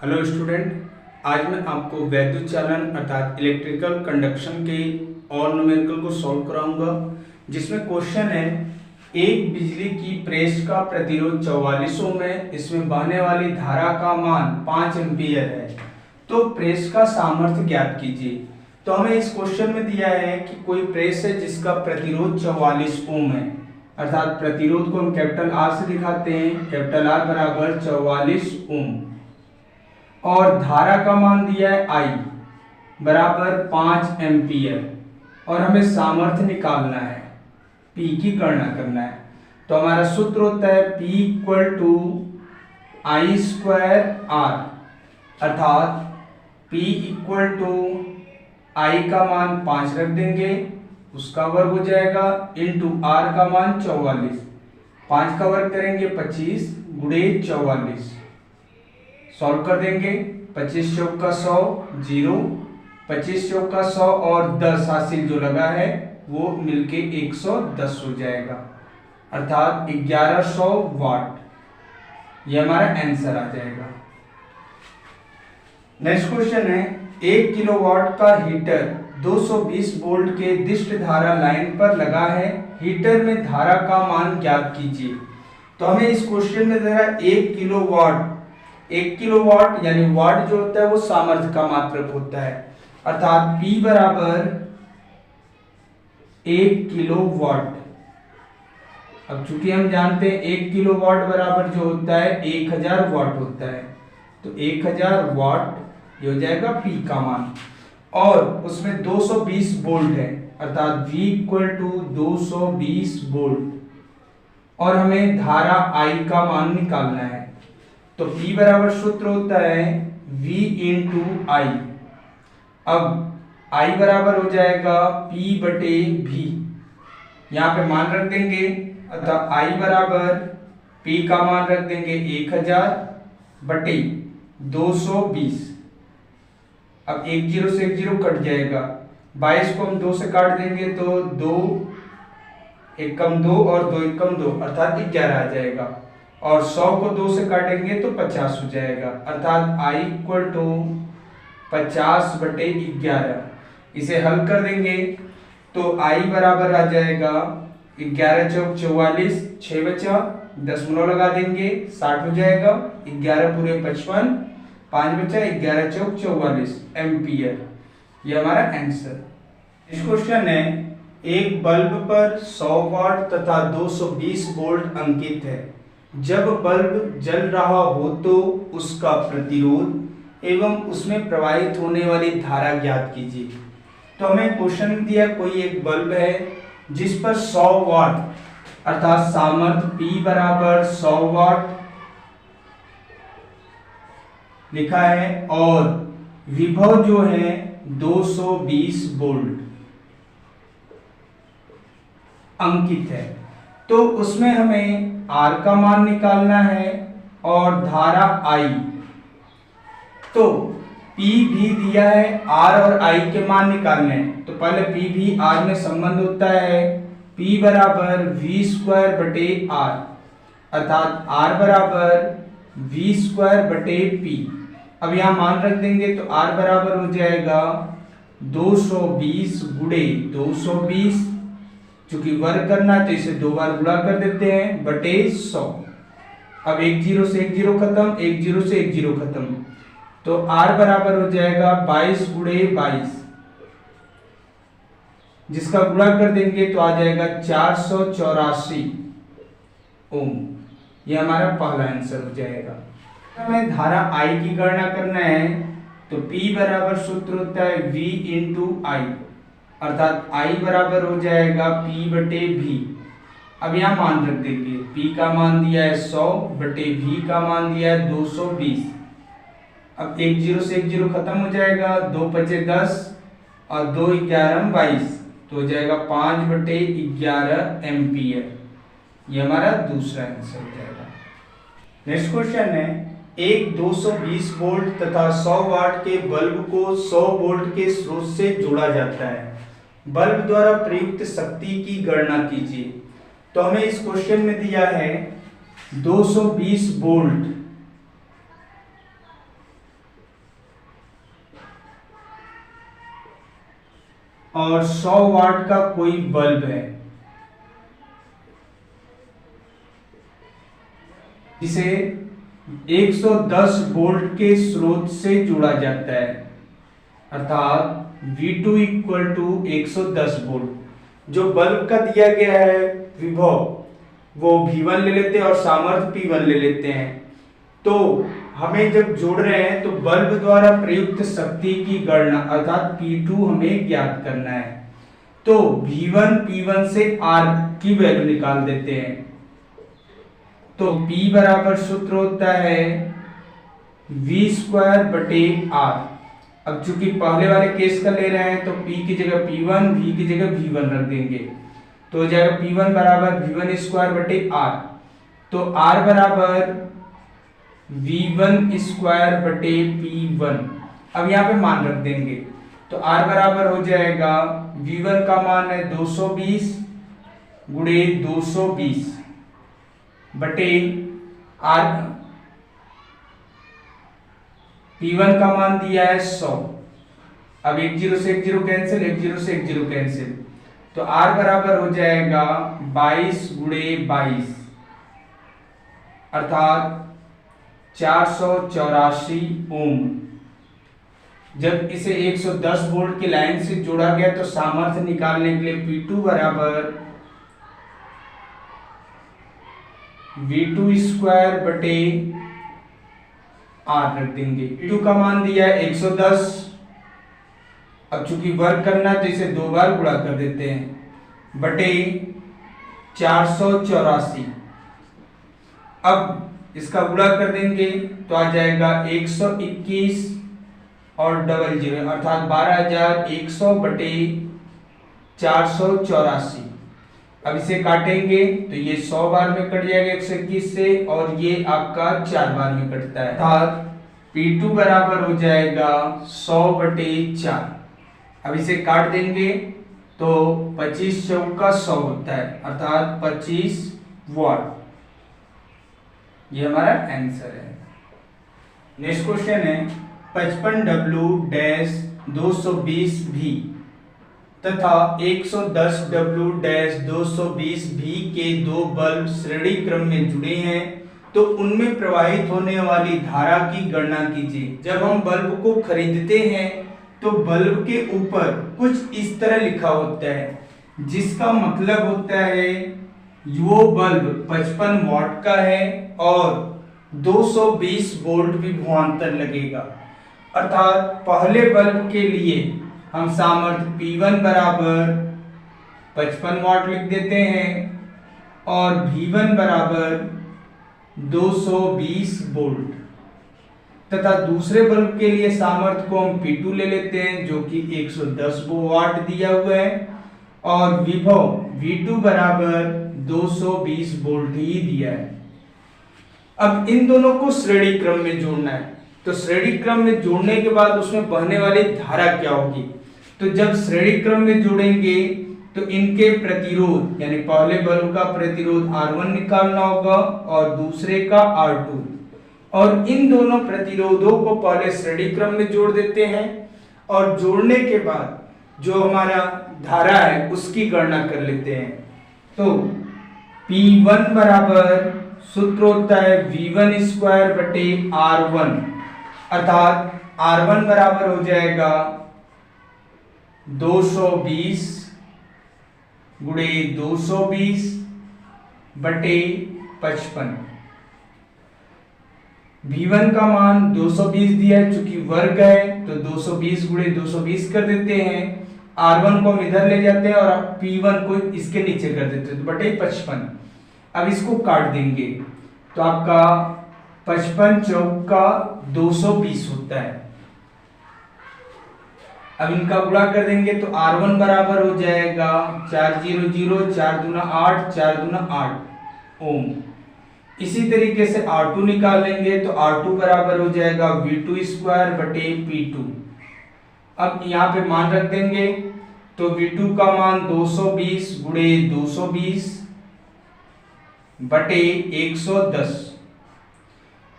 Hello student, आज मैं आपको वैद्युत चालन अर्थात इलेक्ट्रिकल कंडक्शन के और न्यूमेरिकल को सॉल्व कराऊंगा, जिसमें क्वेश्चन है एक बिजली की प्रेस का प्रतिरोध 44 ओम है, इसमें बहने वाली धारा का मान 5 एम्पीयर है, तो प्रेस का सामर्थ्य ज्ञात कीजिए। तो हमें इस क्वेश्चन में दिया है कि कोई प्रेस है जिसका प्रतिरोध 44 ओम है, अर्थात प्रतिरोध को हम कैपिटल आर से दिखाते हैं, कैपिटल आर बराबर 44 ओम, और धारा का मान दिया है आई बराबर 5 एम्पियर, और हमें सामर्थ्य निकालना है, पी की गणना करना है। तो हमारा सूत्र होता है P equal to I square R, अर्थात P इक्वल टू आई का मान 5 रख देंगे, उसका वर्ग हो जाएगा, इंटू आर का मान 44, 5 का वर्ग करेंगे 25 गुणे 44, सॉल्व कर देंगे। 25 चौक का 100 0, 25 चौक का 100 और 10 हासिल जो लगा है वो मिलके 110 हो जाएगा, अर्थात 1100 वाट। ये हमारा आंसर आ जाएगा। नेक्स्ट क्वेश्चन है 1 किलोवाट का हीटर 220 वोल्ट के दिष्ट धारा लाइन पर लगा है, हीटर में धारा का मान ज्ञात कीजिए। तो हमें इस क्वेश्चन में दिया 1 किलोवाट यानी वाट जो होता है वो सामर्थ्य का मात्रक होता है, अर्थात P बराबर 1 किलोवाट। अब चूंकि हम जानते हैं 1 किलोवाट बराबर जो होता है 1000 वाट होता है, तो 1000 वाट ये हो जाएगा P का मान, और उसमें 220 वोल्ट है, अर्थात V इक्वल टू 220 वोल्ट, और हमें धारा I का मान निकालना है। तो P बराबर सूत्र होता है V इंटू आई। अब I बराबर हो जाएगा P बटे V, यहाँ पे मान रख देंगे, अतः I बराबर P का मान रख देंगे 1000 बटे 220। अब 1 0 से 1 0 कट जाएगा, 22 को हम 2 से काट देंगे तो 2 1 कम 2 और 2 1 कम 2 अर्थात 11 आ जाएगा, और 100 को 2 से काटेंगे तो 50 हो जाएगा, अर्थात I इक्वल टू 50 बटे 11। इसे हल कर देंगे तो I बराबर आ जाएगा 11 चौक 44, 6 बचा, दशमलव लगा देंगे 60 हो जाएगा, 11 पूरे 55, 5 बचा, 11 चौक 44 एम्पियर। ये हमारा आंसर। इस क्वेश्चन है एक बल्ब पर 100 वाट तथा 220 वोल्ट अंकित है, जब बल्ब जल रहा हो तो उसका प्रतिरोध एवं उसमें प्रवाहित होने वाली धारा ज्ञात कीजिए। तो हमें क्वेश्चन दिया कोई एक बल्ब है जिस पर 100 वाट अर्थात सामर्थ्य P बराबर 100 वाट लिखा है, और विभव जो है 220 वोल्ट अंकित है। तो उसमें हमें R का मान निकालना है और धारा I। तो P भी दिया है, R और I के मान निकालने हैं, तो पहले P भी R में संबंध होता है, P बराबर V स्क्वायर बटे R, अर्थात R बराबर V स्क्वायर बटे P। अब यहाँ मान रख देंगे तो R बराबर हो जाएगा 220 गुणे 220, चूंकि वर्ग करना है तो इसे 2 बार गुणा कर देते हैं, बटे 100। अब 1 0 से 1 0 खत्म, 1 0 से 1 0 खत्म, तो R बराबर हो जाएगा 22 गुणे 22, जिसका गुणा कर देंगे तो आ जाएगा 484 ओम। ये हमारा पहला आंसर हो जाएगा। हमें धारा I की गणना करना है, तो P बराबर सूत्र होता है V इंटू आई, अर्थात I बराबर हो जाएगा P बटे V। अब यहाँ मान रख देंगे, P का मान दिया है 100 बटे V का मान दिया है 220। अब 1 0 से 1 0 खत्म हो जाएगा, 2 5 10 और 2 11 22, तो हो जाएगा 5 बटे 11 एम्पियर। ये हमारा दूसरा आंसर हो जाएगा। नेक्स्ट क्वेश्चन है एक 220 वोल्ट तथा 100 वाट के बल्ब को 100 वोल्ट के स्रोत से जोड़ा जाता है, बल्ब द्वारा प्रयुक्त शक्ति की गणना कीजिए। तो हमें इस क्वेश्चन में दिया है 220 वोल्ट और 100 वाट का कोई बल्ब है जिसे 110 वोल्ट के स्रोत से जोड़ा जाता है, अर्थात V2 इक्वल टू 110 वोल्ट। जो बल्ब का दिया गया है विभव वो V1 ले लेते हैं और सामर्थ्य P1 ले लेते हैं। तो हमें जब जोड़ रहे हैं तो बल्ब द्वारा प्रयुक्त शक्ति की गणना अर्थात P2 हमें ज्ञात करना है। तो V1 P1 से R की वैल्यू निकाल देते हैं। तो P बराबर सूत्र होता है V² बटे R। अब चूंकि पहले वाले केस का ले रहे हैं तो P की जगह P1, V की जगह V1 रख देंगे, तो हो जाएगा P1 बराबर V1² बटे R। तो R बराबर V1² बटे P1। अब यहाँ पे मान रख देंगे, तो R बराबर हो जाएगा V1 का मान है 220 गुणे 220 बटे R P1 का मान दिया है 100। अब 10 से 10 कैंसिल, 10 से 10 कैंसिल, तो R बराबर हो जाएगा 22 गुणे 22 अर्थात 484 ओम। जब इसे 110 वोल्ट की लाइन से जोड़ा गया तो सामर्थ्य निकालने के लिए P2 बराबर V2² बटे R रख देंगे। P2 का मान दिया है 110। अब चूंकि वर्क करना है तो इसे 2 बार गुणा कर देते हैं बटे 484। अब इसका गुणा कर देंगे तो आ जाएगा 121 और 00 अर्थात 12100 बटे 484। अब इसे काटेंगे तो ये 100 बार में कट जाएगा 121 से, और ये आपका 4 बार में कटता है, अर्थात P2 बराबर हो जाएगा 100 बटे 4। अब इसे काट देंगे तो 25 चौका 100 होता है, अर्थात 25 वाट। ये हमारा आंसर है। नेक्स्ट क्वेश्चन है 55W-220V तथा 110W-220V के दो बल्ब श्रेणी क्रम में जुड़े हैं, तो उनमें प्रवाहित होने वाली धारा की गणना कीजिए। जब हम बल्ब को खरीदते हैं तो बल्ब के ऊपर कुछ इस तरह लिखा होता है, जिसका मतलब होता है वो बल्ब 55 वाट का है और 220 वोल्ट विभवांतर लगेगा। अर्थात पहले बल्ब के लिए हम सामर्थ्य P1 बराबर 55 वाट लिख देते हैं और V1 बराबर 220 वोल्ट, तथा दूसरे बल्ब के लिए सामर्थ्य को हम P2 ले लेते हैं जो कि 110 वाट दिया हुआ है, और विभव V2 बराबर 220 वोल्ट ही दिया है। अब इन दोनों को श्रेणी क्रम में जोड़ना है, तो श्रेणी क्रम में जोड़ने के बाद उसमें बहने वाली धारा क्या होगी। तो जब श्रेणी क्रम में जोड़ेंगे तो इनके प्रतिरोध यानी पहले बल्ब का प्रतिरोध R1 निकालना होगा और दूसरे का R2, और इन दोनों प्रतिरोधों को पहले श्रेणी क्रम में जोड़ देते हैं और जोड़ने के बाद जो हमारा धारा है उसकी गणना कर लेते हैं। तो P1 बराबर सूत्र होता है V1² बटे R1, अर्थात R1 बराबर हो जाएगा 220 गुणे 220 बटे 55। V1 का मान 220 दिया है, चूंकि वर्ग है तो 220 गुणे 220 कर देते हैं। R1 को हम इधर ले जाते हैं और P1 को इसके नीचे कर देते हैं तो बटे 55। अब इसको काट देंगे तो आपका 55 चौका 220 होता है। अब इनका गुणा कर देंगे तो R1 बराबर हो जाएगा 400 4 दूना 8 4 दूना 8 ओम। इसी तरीके से R2 निकाल लेंगे तो R2 बराबर हो जाएगा V2² बटे P2। अब यहाँ पे मान रख देंगे तो V2 का मान 220 गुणे 220 बटे 110।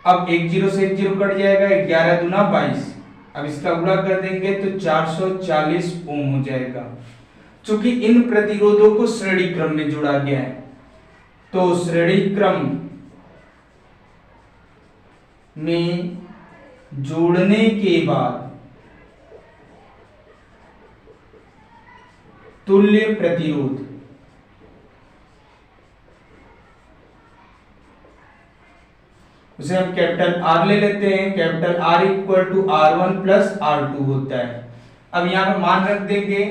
अब 10 से 10 कट जाएगा, 11 दूना 22। अब इसका गुणा कर देंगे तो 440 ओम हो जाएगा। चूंकि इन प्रतिरोधों को श्रेणी क्रम में जोड़ा गया है, तो श्रेणी क्रम में जोड़ने के बाद तुल्य प्रतिरोध उसे हम कैपिटल R ले लेते हैं। Capital R equal to R1 plus R2 होता है। अब यहां पर मान रख देंगे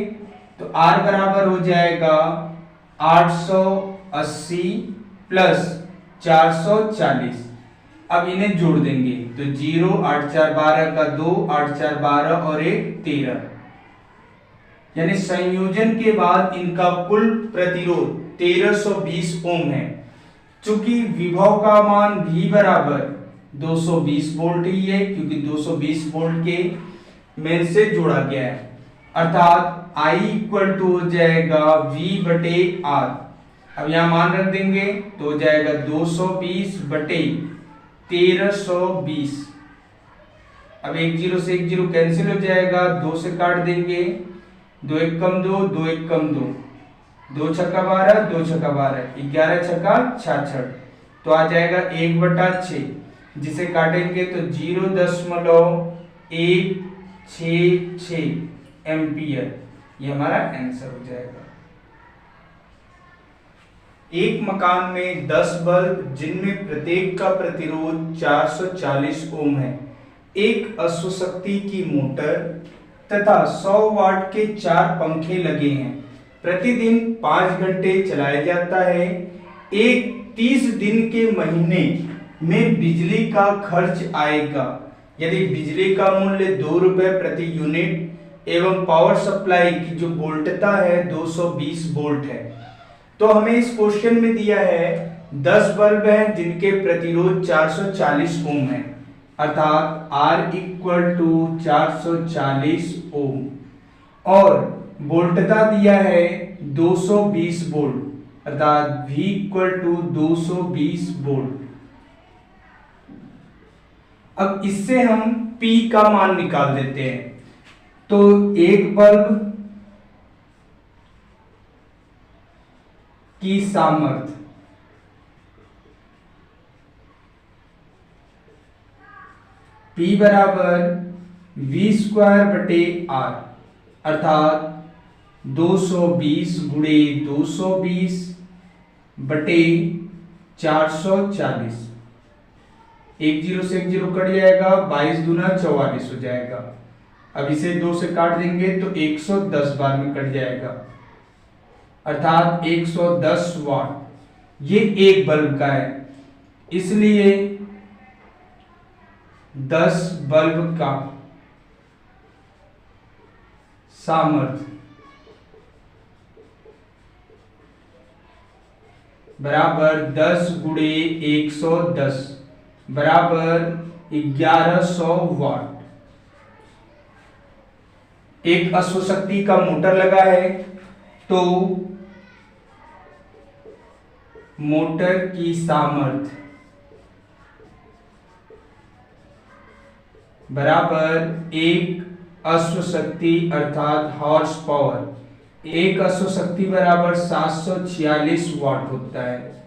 तो R बराबर हो जाएगा 880 प्लस 440। अब इन्हें जोड़ देंगे तो 0 8 4 12 का 2 8 4 12 और 1 13, यानी संयोजन के बाद इनका कुल प्रतिरोध 1320 ओम है। चूंकि विभव का मान V बराबर 220 वोल्ट ही है, क्योंकि 220 वोल्ट के मेन से जोड़ा गया है, अर्थात I इक्वल टू हो जाएगा V बटे R। अब यहां मान रख देंगे तो हो जाएगा 220 बटे 1320। अब 1 0 से 1 0 कैंसिल हो जाएगा, 2 से काट देंगे, 2 1 कम 2, 2 1 कम 2, 2 छक्का 12, 2 छक्का 12, 11 छक्का 66, तो आ जाएगा 1 बटा 6, जिसे काटेंगे तो 0.166 एम्पियर, ये हमारा आंसर हो जाएगा। एक मकान में 10 बल्ब जिनमें प्रत्येक का प्रतिरोध 440 ओम है, एक अश्वशक्ति की मोटर तथा 100 वाट के 4 पंखे लगे हैं, प्रतिदिन 5 घंटे चलाया जाता है। एक 30 दिन के महीने में बिजली का खर्च आएगा यदि बिजली का मूल्य 2 रुपए प्रति यूनिट एवं पावर सप्लाई की जो वोल्टता है 220 वोल्ट है। तो हमें इस क्वेश्चन में दिया है 10 बल्ब हैं जिनके प्रतिरोध 440 ओम है, अर्थात R इक्वल टू 440 ओम, और वोल्टता दिया है 220 वोल्ट, अर्थात V इक्वल टू 220 वोल्ट। अब इससे हम P का मान निकाल देते हैं। तो एक बल्ब की सामर्थ्य P बराबर V स्क्वायर बटे R, अर्थात 220 गुणे 220 बटे 440। 1 0 से 1 0 कट जाएगा, 22 दूना 44 हो जाएगा। अब इसे 2 से काट देंगे तो 110 बार में कट जाएगा, अर्थात 110 वाट। ये एक बल्ब का है, इसलिए 10 बल्ब का सामर्थ्य बराबर 10 गुणे 110 बराबर 1100 वाट। एक अश्वशक्ति का मोटर लगा है, तो मोटर की सामर्थ्य बराबर एक अश्वशक्ति अर्थात हॉर्स पावर, एक अश्वशक्ति बराबर 746 वाट होता है।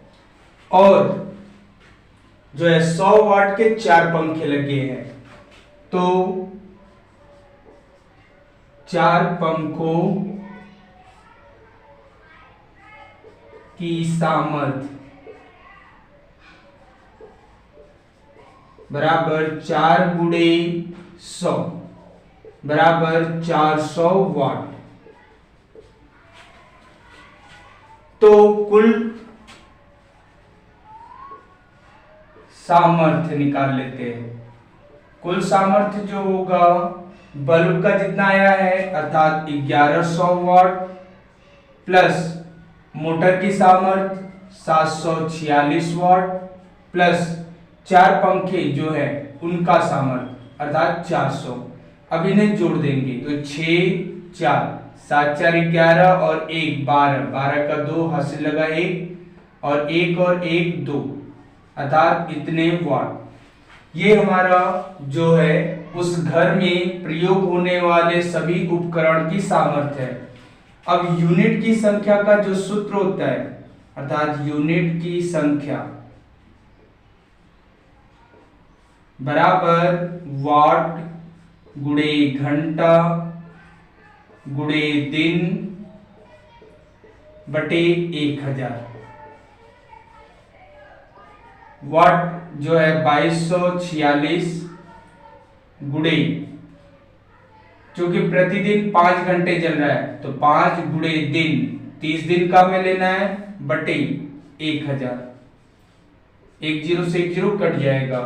और जो है 100 वाट के 4 पंखे लगे हैं, तो 4 पंखों की सामर्थ्य बराबर 4 गुणे 100 बराबर 400 वाट। तो कुल सामर्थ्य निकाल लेते हैं। कुल सामर्थ्य जो होगा बल्ब का जितना आया है अर्थात 1100 वाट प्लस मोटर की सामर्थ्य 746 वाट प्लस 4 पंखे जो है उनका सामर्थ्य अर्थात 400। अब इन्हें जोड़ देंगे तो 6 4 7 4 11 और 1 12, 12 का 2 हासिल लगा 1 और 1 2, अर्थात इतने वाट। ये हमारा जो है उस घर में प्रयोग होने वाले सभी उपकरण की सामर्थ्य है। अब यूनिट की संख्या का जो सूत्र होता है, अर्थात यूनिट की संख्या बराबर वाट गुणे घंटा गुणे दिन बटे 1000। वाट जो है 2246 गुणे, क्योंकि प्रतिदिन 5 घंटे चल रहा है तो 5 गुणे दिन 30 दिन का में लेना है बटे 1000। 10 से 10 कट जाएगा।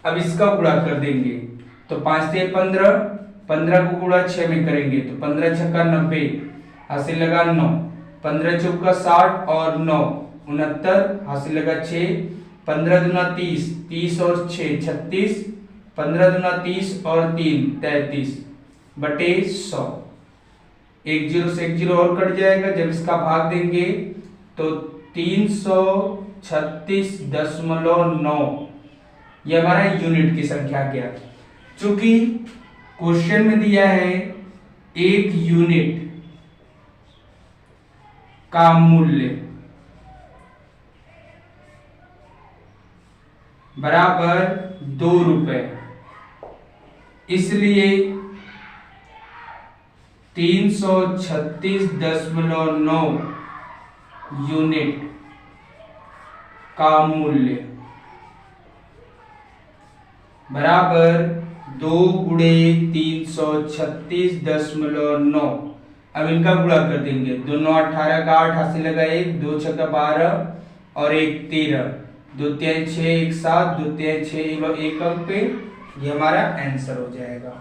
अब इसका गुणा कर देंगे तो 5 से 15, 15 को गुणा 6 में करेंगे तो 15 छक्का 90, हासिल लगा 9, 15 चौका 60 और 9 69, हासिल लगा 6, 15 दूना 30, 30 और 6 36, 15 दूना 30 और 3 33 बटे 100। 10 से 10 और कट जाएगा। जब इसका भाग देंगे तो 336.9, ये हमारा यूनिट की संख्या क्या। चूंकि क्वेश्चन में दिया है 1 यूनिट का मूल्य बराबर 2 रुपए, इसलिए 336.9 यूनिट का मूल्य बराबर 2 गुणे 336.9। अब इनका गुणा कर देंगे, दोनों 18 का 8, हासिल लगा 1, 2 छक्का 12 और 1 13, 2 3 6 1 7, 2 3 6 1 अंक पे ये हमारा आंसर हो जाएगा।